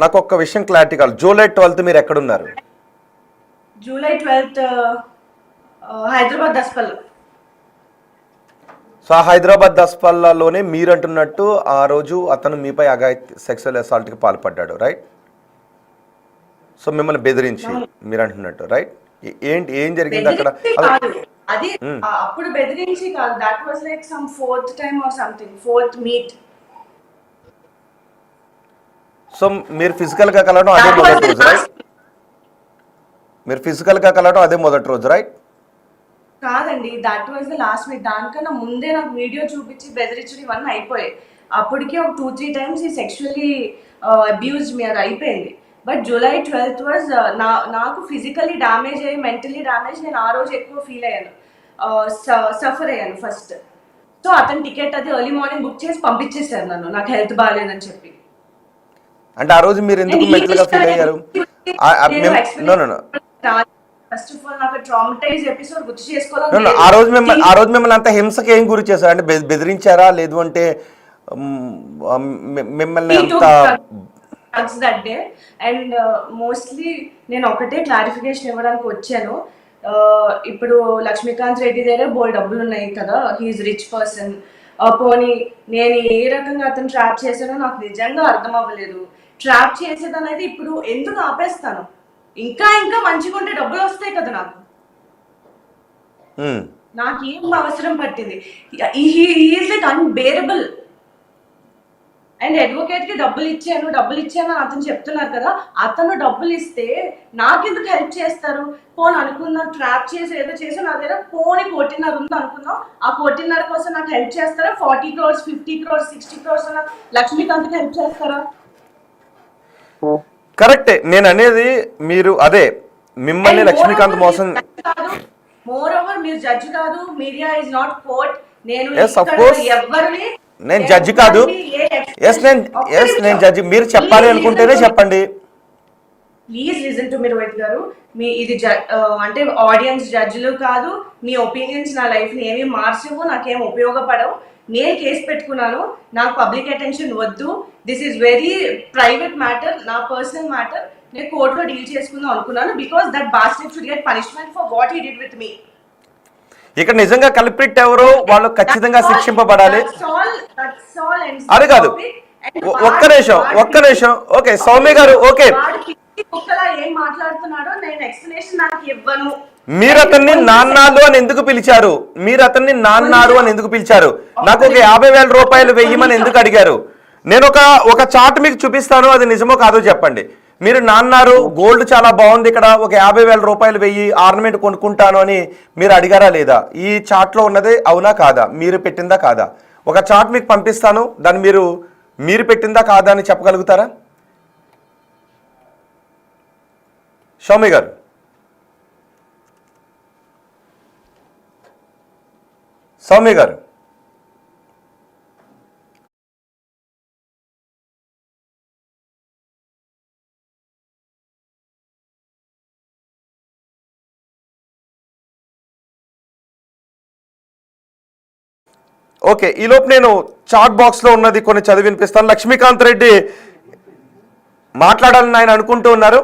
నాకు ఒక్క విషయం క్లారిటీ కావాలి. జూలై 12 మీరు ఎక్కడున్నారు? జూలై 12 హైదరాబాద్ దస్పల్. సో ఆ హైదరాబాద్ దస్పల్లాలోనే మీరు అంటున్నట్టు ఆ రోజు అతను మీపై సెక్సువల్ అసాల్ట్కి పాల్పడ్డాడు, రైట్? సో మిమ్మల్ని బెదిరించి మీరు అంటున్నట్టు, రైట్? ఏం జరిగింది అక్కడ? అది అప్పుడు బెదిరించి కాదు, that was like some fourth time or something, fourth meet. So మీరు ఫిజికల్గా కలవడం అదే మొదటి రోజు, రైట్? మీరు ఫిజికల్గా కలవడం అదే మొదటి రోజు, రైట్? కాదండి, that was the last meet. దానికన్నా ముందే నాకు వీడియో చూపించి బెదిరించడం ఇవన్నీ అయిపోయాయి. అప్పటికే ఒక 2-3 టైమ్స్ ఈ సెక్షువల్లీ అబ్యూజ్ మీ అది అయిపోయింది. బట్ జూలై 12 వాజ్ నాకు ఫిజికలీ డ్యామేజ్ అయ్యి, మెంటలీ డ్యామేజ్, నేను ఆ రోజు ఎక్కువ ఫీల్ అయ్యాను, సఫర్ అయ్యాను ఫస్ట్. సో అతను టికెట్ అది ఎర్లీ మార్నింగ్ బుక్ చేసి పంపించేశారు నన్ను, నాకు హెల్త్ బాగాలేదని చెప్పి. అంటే ఆ రోజు మీరు ఎందుకు మెంటల్గా ఫీల్ అయ్యారు? ఫస్ట్ ఆఫ్ ఆల్ నాకు ట్రామటైజ్ ఎపిసోడ్ గుర్తు చేసుకోవాలి. ఆ రోజు మిమ్మల్ని అంత హింసకి ఏం గురి చేశారు? అంటే బెదిరించారా, లేదు అంటే మిమ్మల్ని అంత దట్ డే? అండ్ మోస్ట్లీ నేను ఒకటే క్లారిఫికేషన్ ఇవ్వడానికి వచ్చాను. ఇప్పుడు లక్ష్మీకాంత్ రెడ్డి దగ్గర బోల్ డబ్బులు ఉన్నాయి కదా, హీఈస్ రిచ్ పర్సన్. పోనీ నేను ఏ రకంగా అతను ట్రాప్ చేశానో నాకు నిజంగా అర్థం అవ్వలేదు. ట్రాప్ చేసేదనేది ఇప్పుడు ఎందుకు ఆపేస్తాను? ఇంకా ఇంకా మంచిగా ఉంటే డబ్బులు వస్తాయి కదా నాకు. నాకేం అవసరం పట్టింది? He is like unbearable. And advocate కి డబ్బులు ఇచ్చాను అతను చెప్తున్నారు కదా, అతను డబ్బులు ఇస్తే నాకెందుకు హెల్ప్ చేస్తారు? పోనీ అనుకుందాం ట్రాప్ చేసి ఏదో చేసి నా దగ్గర పోనీ 1.5 ఉంది అనుకుందాం, ఆ 1.5 కోసం నాకు హెల్ప్ చేస్తారా? 40 crores, 50 crores, 60 crores లక్ష్మీకాంత్కి హెల్ప్ చేస్తారా? కరెక్టే. నేను అనేది మీరు అదే మిమ్మల్ని లక్ష్మీకాంత్ మోసం. మోర్ ఓవర్ మీరు జడ్జి కాదు, మీడియా ఇస్ నాట్ కోర్ట్. నేను ఎవరిని నేను జడ్జి కాదు. నేను జడ్జి. మీరు చెప్పాలి అనుకుంటేనే చెప్పండి. Please listen to me Rohit గారు. మీ ఇది అంటే ఆడియన్స్ జడ్జిలు కాదు. మీ ఒపీనియన్స్ నా లైఫ్ ని ఏమీ మార్చవు, నాకేం ఉపయోగపడవు. నేను కేసు పెట్టుకున్నాను, నాకు పబ్లిక్ అటెన్షన్ వద్దు. This is very private matter, నా పర్సనల్ మ్యాటర్. నేను కోర్టులో డీల్ చేసుకుందాం అనుకున్నాను, because that bastard should get punishment for what he did with me. ఇక్కడ నిజంగా కల్ప్రిట్ ఎవరో వాళ్ళు ఖచ్చితంగా శిక్షింపబడాలి. అది కాదు, ఒక్క నిమిషం. ఓకే సౌమ్య గారు, ఓకే ఏం మాట్లాడుతున్నాడో నేను ఎక్స్ప్లెనేషన్ నాకు ఇవ్వను. మీరు అతన్ని నాన్నారు అని ఎందుకు పిలిచారు? నాకు ఒక 50,000 రూపాయలు వెయ్యమని ఎందుకు అడిగారు? నేను ఒక చార్ట్ మీకు చూపిస్తాను, అది నిజమో కాదో చెప్పండి. మీరు నాన్నారు గోల్డ్ చాలా బాగుంది, ఇక్కడ ఒక 50,000 రూపాయలు వెయ్యి ఆర్నమెంట్ కొనుక్కుంటాను అని మీరు అడిగారా లేదా? ఈ చార్ట్లో ఉన్నదే అవునా కాదా, మీరు పెట్టిందా కాదా? ఒక చార్ట్ మీకు పంపిస్తాను, దాన్ని మీరు పెట్టిందా కాదా అని చెప్పగలుగుతారా? సౌమ్య గారు, ఓకే. ఈలోపు నేను చాట్ బాక్స్లో ఉన్నది కొన్ని చదివి వినిపిస్తాను. లక్ష్మీకాంత్ రెడ్డి మాట్లాడాలని ఆయన అనుకుంటూ ఉన్నారు.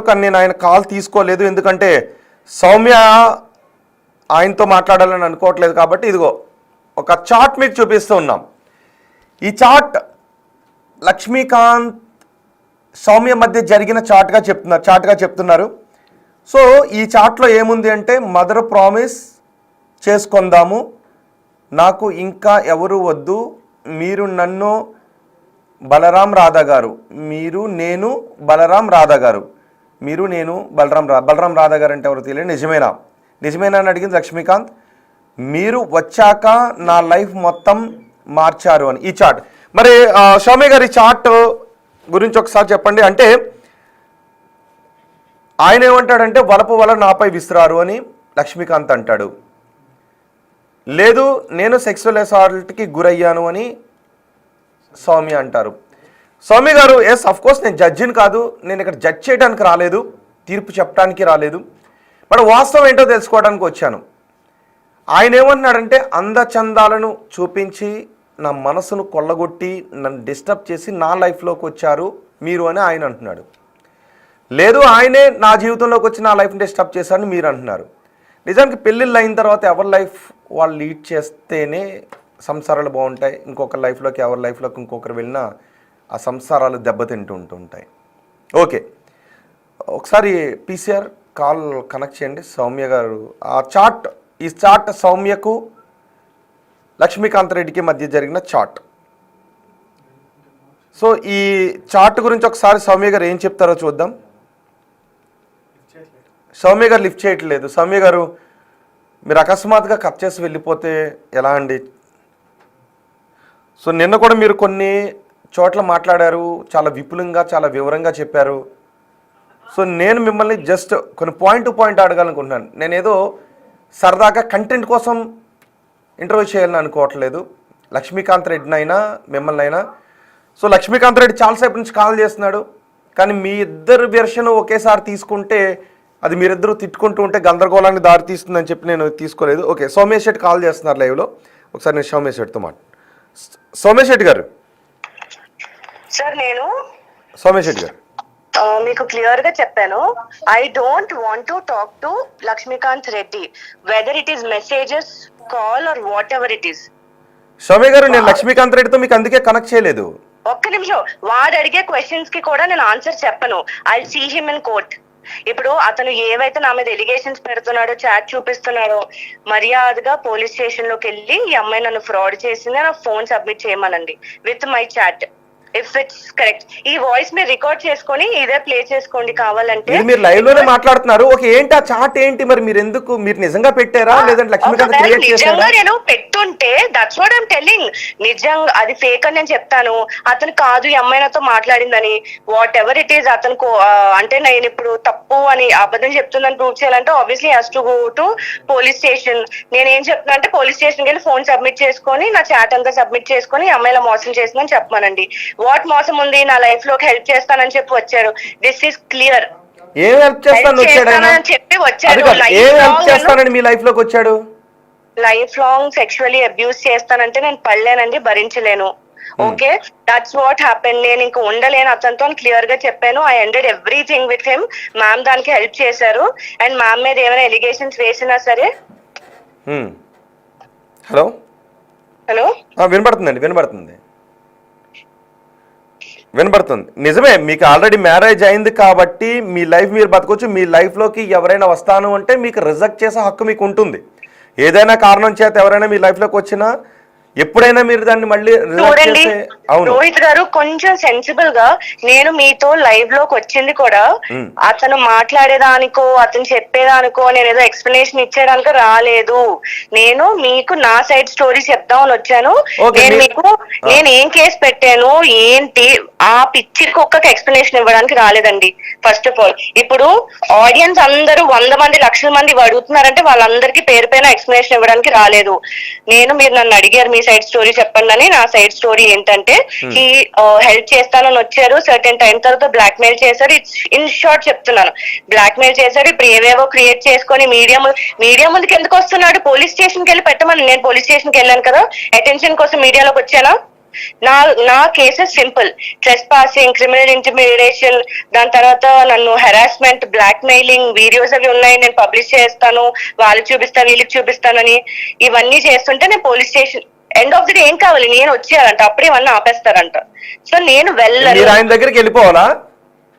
కానీ నేను ఆయన కాల్ తీసుకోలేదు, ఎందుకంటే సౌమ్య ఆయనతో మాట్లాడాలని అనుకోవట్లేదు. కాబట్టి ఇదిగో ఒక చార్ట్ మీకు చూపిస్తూ ఉన్నాం. ఈ చార్ట్ లక్ష్మీకాంత్ సౌమ్య మధ్య జరిగిన చార్ట్గా చెప్తున్నారు. సో ఈ చార్ట్లో ఏముంది అంటే, మదర్ ప్రామిస్ చేసుకుందాము, నాకు ఇంకా ఎవరు వద్దు, మీరు నన్ను బలరాం రాధా గారు, మీరు నేను బలరాం రాధా గారు, మీరు నేను బలరాం రాధా గారు అంటే ఎవరు తెలియదు. నిజమేనా అని అడిగింది లక్ష్మీకాంత్. మీరు వచ్చాక నా లైఫ్ మొత్తం మార్చారు అని ఈ చార్ట్. మరి సౌమ్య గారు ఈ చార్ట్ గురించి ఒకసారి చెప్పండి. అంటే ఆయన ఏమంటాడంటే, వలపు వల నాపై విసిరారు అని లక్ష్మీకాంత్ అంటాడు. లేదు, నేను సెక్సువల్ అసాల్ట్కి గురయ్యాను అని సౌమ్య అంటారు. సౌమ్య గారు, ఎస్ అఫ్ కోర్స్ నేను జడ్జిని కాదు, నేను ఇక్కడ జడ్జ్ చేయడానికి రాలేదు, తీర్పు చెప్పడానికి రాలేదు, బట్ వాస్తవం ఏంటో తెలుసుకోవడానికి వచ్చాను. ఆయన ఏమంటున్నాడంటే, అందచందాలను చూపించి నా మనసును కొల్లగొట్టి నన్ను డిస్టర్బ్ చేసి నా లైఫ్లోకి వచ్చారు మీరు అని ఆయన అంటున్నాడు. లేదు ఆయనే నా జీవితంలోకి వచ్చి నా లైఫ్ని డిస్టర్బ్ చేశారని మీరు అంటున్నారు. నిజానికి పెళ్ళిళ్ళు అయిన తర్వాత ఎవరి లైఫ్ వాళ్ళు లీడ్ చేస్తేనే సంసారాలు బాగుంటాయి. ఇంకొకరి లైఫ్లోకి ఎవరి లైఫ్లోకి ఇంకొకరు వెళ్ళినా ఆ సంసారాలు దెబ్బతింటూ ఉంటుంటాయి. ఓకే, ఒకసారి పీసీఆర్ కాల్ కనెక్ట్ చేయండి. సౌమ్య గారు ఈ చాట్ సౌమ్యకు లక్ష్మీకాంత్ రెడ్డికి మధ్య జరిగిన చాట్. సో ఈ చాట్ గురించి ఒకసారి సౌమ్య గారు ఏం చెప్తారో చూద్దాం. సౌమ్య గారు లిఫ్ట్ చేయట్లేదు. సౌమ్య గారు మీరు అకస్మాత్తుగా కట్ చేసి వెళ్ళిపోతే ఎలా అండి? సో నిన్న కూడా మీరు కొన్ని చోట్ల మాట్లాడారు, చాలా విపులంగా చాలా వివరంగా చెప్పారు. సో నేను మిమ్మల్ని జస్ట్ కొన్ని పాయింట్ టు పాయింట్ అడగాలనుకుంటున్నాను. నేనేదో సరదాగా కంటెంట్ కోసం ఇంటర్వ్యూ చేయాలని అనుకోవట్లేదు. లక్ష్మీకాంత్ రెడ్డినైనా మిమ్మల్ని అయినా. సో లక్ష్మీకాంత్ రెడ్డి చాలాసేపు నుంచి కాల్ చేస్తున్నాడు, కానీ మీ ఇద్దరు వెర్షన్ ఒకేసారి తీసుకుంటే అది మీరిద్దరూ తిట్టుకుంటూ ఉంటే గందరగోళానికి దారి తీస్తుందని చెప్పి నేను తీసుకోలేదు. ఓకే, సోమేష్ శెట్టి కాల్ చేస్తున్నారు లైవ్లో. ఒకసారి నేను సోమేష్ శెట్టితో సోమేష్ శెట్టి గారు. సార్ నేను సోమేష్ శెట్టి గారు మీకు క్లియర్ గా చెప్పాను. I don't want to talk to Lakshmikanth Reddy, whether it is messages, call or whatever it is. Soumya గారు, నేను లక్ష్మీకాంత్ రెడ్డితో మీకు అందుకే కనెక్ట్ చేయలేదు. ఒక్క నిమిషం, వాడు అడిగే క్వశ్చన్స్ కి కూడా నేను ఆన్సర్ చెప్పను. I see him in court. ఇప్పుడు అతను ఏవైతే నా మీద ఎలిగేషన్స్ పెడుతున్నాడో, చాట్ చూపిస్తున్నాడో, మర్యాదగా పోలీస్ స్టేషన్ లోకి వెళ్ళి ఈ అమ్మాయి నన్ను ఫ్రాడ్ చేసింది, నా ఫోన్ సబ్మిట్ చేయమనండి with my chat. If it's correct, ఈ వాయిస్ మీరు రికార్డ్ చేసుకొని ఇదే ప్లే చేసుకోండి కావాలంటే. మీరు లైవ్ లోనే మాట్లాడుతున్నారు. ఓకే, ఏంటి ఆ చాట్ ఏంటి మరి? మీరు నిజంగా పెట్టారా లేదంటే లక్ష్మీకాంత్ క్రియేట్ చేశారా? నిజంగా నేను పెట్టుంటే దట్స్ వాట్ ఐమ్ టెల్లింగ్. నిజంగా అది ఫేక్ అని నేను చెప్తాను. అతను కాదు ఈ అమ్మాయి నాతో మాట్లాడిందని, వాట్ ఎవర్ ఇట్ ఈస్, అతను అంటే నేను ఇప్పుడు తప్పు అని అబద్ధం చెప్తుందని ప్రూవ్ చేయాలంటే obviously has to go to police station. నేను ఏం చెప్తున్నా అంటే పోలీస్ స్టేషన్కి వెళ్ళి ఫోన్ సబ్మిట్ చేసుకొని నా చాట్ అంతా సబ్మిట్ చేసుకొని ఈ అమ్మాయిలా మోసం చేసిందని చెప్పమానండి. వాట్ మోసం ఉంది, నా లైఫ్ లోకి హెల్ప్ చేస్తానని చెప్పి వచ్చారు. This is clear. ఏం హెల్ప్ చేస్తానని చెప్పి వచ్చారు. మీ లైఫ్ లోకి వచ్చాడు. లైఫ్ లాంగ్ సెక్షువల్లీ అబ్యూస్ చేస్తానంటే నేను పడలేనండి, భరించలేను. Okay, that's what happen. నేను ఇంకా ఉండలేను అతనితో క్లియర్ గా చెప్పాను. I ended everything with him. Ma'am దానికి హెల్ప్ చేశారు. అండ్ మ్యామ్ మీద ఏమైనా ఎలిగేషన్స్ వేసినా సరే. హలో హలో, వినపడుతుంది. నిజమే, మీకు ఆల్రెడీ మ్యారేజ్ అయింది కాబట్టి మీ లైఫ్ మీరు బతకొచ్చు. మీ లైఫ్లోకి ఎవరైనా వస్తాను అంటే మీకు రిజెక్ట్ చేసే హక్కు మీకు ఉంటుంది. ఏదైనా కారణం చేత ఎవరైనా మీ లైఫ్లోకి వచ్చినా ఎప్పుడైనా మీరు దాన్ని మళ్ళీ చూడండి రోహిత్ గారు, కొంచెం సెన్సిబుల్ గా, నేను మీతో లైవ్ లోకి వచ్చింది కూడా అతను మాట్లాడేదానికో అతను చెప్పేదానికో నేను ఏదో ఎక్స్ప్లెనేషన్ ఇచ్చేదానికో రాలేదు. నేను మీకు నా సైడ్ స్టోరీ చెప్దామని వచ్చాను. నేను మీకు నేను ఏం కేసు పెట్టాను ఏంటి ఆ పిచ్చి కుక్కకి ఎక్స్ప్లెనేషన్ ఇవ్వడానికి రాలేదండి. ఫస్ట్ ఆఫ్ ఆల్, ఇప్పుడు ఆడియన్స్ అందరూ 100 మంది 1,00,000 మంది అడుగుతున్నారంటే వాళ్ళందరికీ పేరు పైన ఎక్స్ప్లెనేషన్ ఇవ్వడానికి రాలేదు. మీరు నన్ను అడిగారు మీ సైడ్ స్టోరీ చెప్పండి అని. నా సైడ్ స్టోరీ ఏంటంటే ఈ హెల్ప్ చేస్తానని వచ్చారు, సర్టెన్ టైం తర్వాత బ్లాక్ మెయిల్ చేశారు. ఇన్ షార్ట్ చెప్తున్నాను, బ్లాక్ మెయిల్ చేశారు. ఇప్పుడు ఏవేవో క్రియేట్ చేసుకొని మీడియా ముందుకు ఎందుకు వస్తున్నాడు? పోలీస్ స్టేషన్కి వెళ్ళి పెట్టమని. నేను పోలీస్ స్టేషన్కి వెళ్ళాను కదా, అటెన్షన్ కోసం మీడియాలోకి వచ్చానా? నా cases simple: trespassing, criminal intimidation, దాని తర్వాత నన్ను హెరాస్మెంట్, బ్లాక్ మెయిలింగ్ వీడియోస్ అవి ఉన్నాయి, నేను పబ్లిష్ చేస్తాను, వాళ్ళకి చూపిస్తాను వీళ్ళకి చూపిస్తానని ఇవన్నీ చేస్తుంటే నేను police station end of the day ఏం కావాలి, నేను వచ్చేయాలంట, అప్పుడే ఇవన్నీ ఆపేస్తారంట. సో నేను వెళ్ళను, ఆయన దగ్గరికి వెళ్ళిపోవాలా?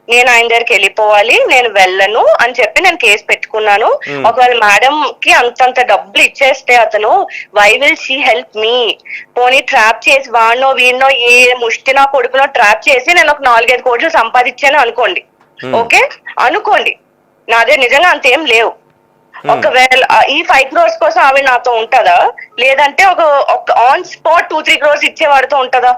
నేను ఆయన దగ్గరికి వెళ్ళిపోవాలి, నేను వెళ్ళను అని చెప్పి నేను కేసు పెట్టుకున్నాను. ఒకవేళ మేడం కి అంతంత డబ్బులు ఇచ్చేస్తే అతను why will she help me? పోనీ ట్రాప్ చేసి వాడినో వీడినో ఏ ముష్టి నా కొడుకునో ట్రాప్ చేసి నేను ఒక 4-5 కోట్లు సంపాదించాను అనుకోండి. ఓకే అనుకోండి, నా దగ్గర నిజంగా అంతేం లేవు. ఒకవేళ ఈ 5 crores కోసం ఆవిడ నాతో ఉంటదా? లేదంటే ఒక ఆన్ స్పాట్ 2-3 crores ఇచ్చేవాడితో ఉంటదా?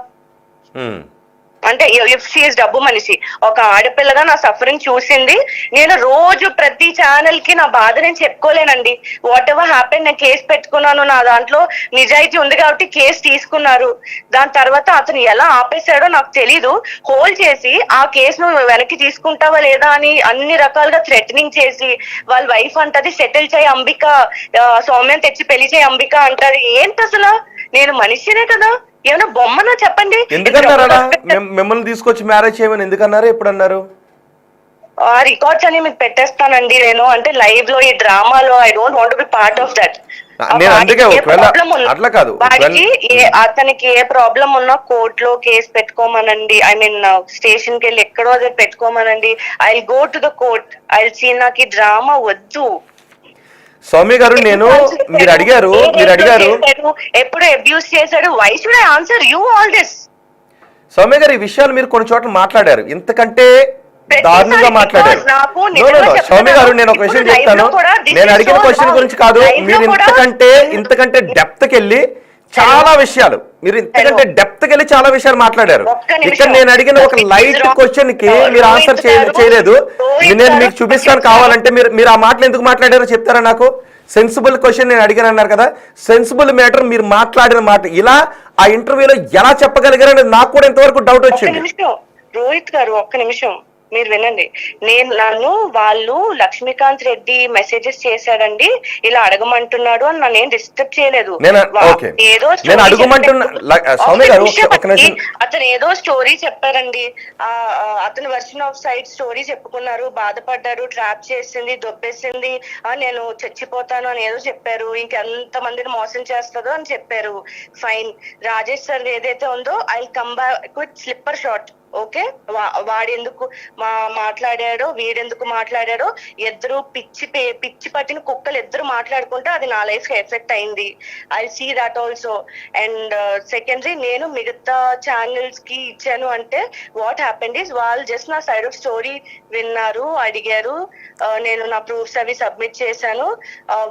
అంటే ఇఫ్ షీఈస్ డబ్బు మనిషి, ఒక ఆడపిల్లగా నా సఫరింగ్ చూసింది. నేను రోజు ప్రతి ఛానల్ కి నా బాధ నేను చెప్పుకోలేనండి. వాట్ ఎవర్ హ్యాపెన్, నేను కేసు పెట్టుకున్నాను, నా దాంట్లో నిజాయితీ ఉంది కాబట్టి కేసు తీసుకున్నారు. దాని తర్వాత అతను ఎలా ఆపేశాడో నాకు తెలీదు. హోల్డ్ చేసి ఆ కేసు నువ్వు వెనక్కి తీసుకుంటావా లేదా అని అన్ని రకాలుగా థ్రెటనింగ్ చేసి, వాళ్ళ వైఫ్ అంటది సెటిల్ చేయి అంబిక, సౌమ్యం తెచ్చి పెళ్లి చేయి అంబిక అంటది. ఏంటి అసలు? నేను మనిషినే కదా, ఏమైనా బొమ్మనా చెప్పండి. ఎందుకన్నారా మిమ్మల్ని తీసుకొచ్చి మ్యారేజ్ చేయమని ఎందుకన్నారు, ఎప్పుడు అన్నారు? ఆ రికార్డ్స్ అని మీకు పెట్టేస్తానండి నేను, అంటే లైవ్ లో ఈ డ్రామాలో I don't want be part of that. నేను అందుకే అట్లా కాదు, వాడికి అతనికి ఏ ప్రాబ్లం ఉన్నా కోర్ట్ లో కేసు పెట్టుకోమనండి, ఐ మీన్ స్టేషన్ కి వెళ్ళి ఎక్కడో అది పెట్టుకోమనండి. I go to the court, I see. నాకు ఈ డ్రామా వద్దు. సౌమ్య గారు, మీరు అడిగారు ఎప్పుడు అబ్యూస్ చేశాడు, why should I answer you all this? Soumya గారు, ఈ విషయాలు మీరు కొన్ని చోట్ల మాట్లాడారు, ఇంతకంటే దారుణంగా మాట్లాడారు. సౌమ్య గారు, నేను ఒక విషయం చెప్తాను, నేను అడిగిన క్వశ్చన్ గురించి కాదు, మీరు ఇంతకంటే డెప్త్ కెళ్ళి చాలా విషయాలు చాలా విషయాలు మాట్లాడారు. ఇక్కడ నేను అడిగిన ఒక లైట్ క్వశ్చన్ కి మీరు ఆన్సర్ చేయలేదు. నేను మీకు చూపిస్తాను, కావాలంటే మీరు ఆ మాటలు ఎందుకు మాట్లాడారో చెప్తారా నాకు? సెన్సిబుల్ క్వశ్చన్ నేను అడిగాను అన్నారు కదా, సెన్సిబుల్ మ్యాటర్ మీరు మాట్లాడిన మాట ఇలా ఆ ఇంటర్వ్యూలో ఎలా చెప్పగలిగారని నాకు కూడా ఇంతవరకు డౌట్ వచ్చింది. రోహిత్ గారు, ఒక్క నిమిషం మీరు వినండి. నన్ను వాళ్ళు లక్ష్మీకాంత్ రెడ్డి మెసేజెస్ చేశాడండి, ఇలా అడగమంటున్నాడు అని నన్ను ఏం డిస్టర్బ్ చేయలేదు. అతను ఏదో స్టోరీ చెప్పారండి, అతను వర్షన్ ఆఫ్ సైడ్ స్టోరీ చెప్పుకున్నారు, బాధపడ్డారు, ట్రాప్ చేసింది, దొబ్బేసింది, నేను చచ్చిపోతాను అని ఏదో చెప్పారు, ఇంకెంత మందిని మోసం చేస్తుందో అని చెప్పారు. ఫైన్, రాజేష్ సార్ ఏదైతే ఉందో I come back with slipper shot. Okay, వాడెందుకు మాట్లాడాడో, వీడెందుకు మాట్లాడాడో, ఇద్దరు పిచ్చి పట్టిన కుక్కలు ఇద్దరు మాట్లాడుకుంటే అది నా లైఫ్ కి ఎఫెక్ట్ అయింది. I see that also. And secondary, నేను మిగతా ఛానల్స్ కి ఇచ్చాను అంటే వాట్ హ్యాపెండ్ ఈస్, వాళ్ళు జస్ట్ నా సైడ్ ఆఫ్ స్టోరీ విన్నారు, అడిగారు, నేను నా ప్రూఫ్స్ అవి సబ్మిట్ చేశాను.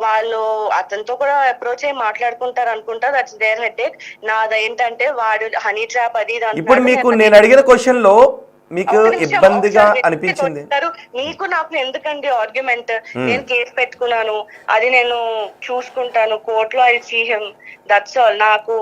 వాళ్ళు అతనితో కూడా అప్రోచ్ అయ్యి మాట్లాడుకుంటారు అనుకుంటా, దట్స్ దేర్ హెడేక్. నాదేంటంటే వాడు హనీ ట్రాప్ అది. ఇప్పుడు మీకు నేను అడిగిన క్వశ్చన్ లో మీకు ఇబ్బందిగా అనిపించింది? నీకు నాకు ఎందుకండి ఆర్గ్యుమెంట్? నేను కేసు పెట్టుకున్నాను, అది నేను చూసుకుంటాను కోర్టులో. I see him, that's all. నాకు